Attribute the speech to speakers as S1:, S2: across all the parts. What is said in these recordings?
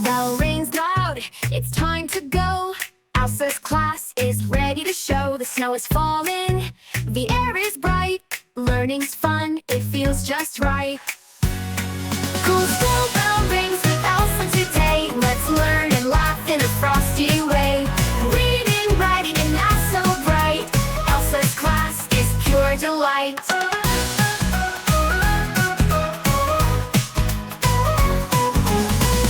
S1: bell rings loud, it's time to go. Elsa's class is ready to show. The snow is falling, the air is bright. Learning's fun, it feels just right. Cool school bell rings with Elsa today. Let's learn and laugh in a Frosty way. Reading, writing, and not so bright. Elsa's class is pure delight.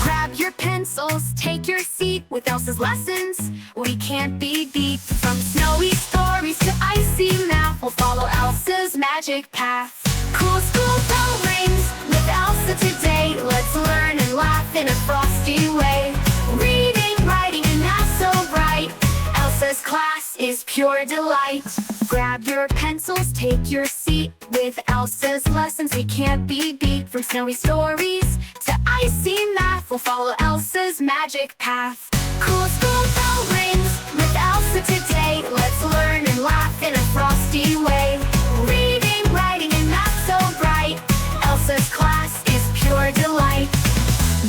S1: Grab your pencils, take your seat. With Elsa's lessons, we can't be beat. From snowy stories to icy math, we'll follow Elsa's magic path. Cool school bell rings with Elsa today. Let's learn and laugh in a Frosty way. Reading, writing, and not so bright. Elsa's class is pure delight. Grab your pencils, take your seat. With Elsa's lessons, we can't be beat. From snowy stories to icy math, we'll follow Elsa's magic path. Cool school bell rings with Elsa today. Let's learn and laugh in a Frosty way. Reading, writing, and not so bright. Elsa's class is pure delight.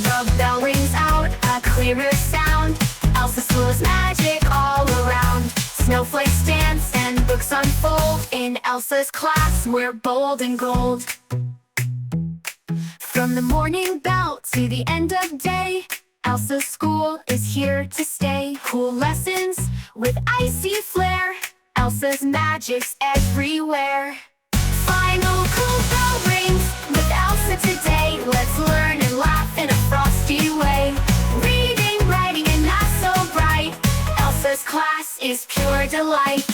S1: The bell rings out, a clearer sound. Elsa's school is magic all around. Snowflakes dance and books unfold. In Elsa's class, we're bold and gold. From the morning bell to the end of day, Elsa's school is here to stay. Cool lessons with icy flair. Elsa's magic's everywhere. Final cool bell rings with Elsa today. Let's learn and laugh in a Frosty way. Reading, writing, and not so bright. Elsa's class is pure delight.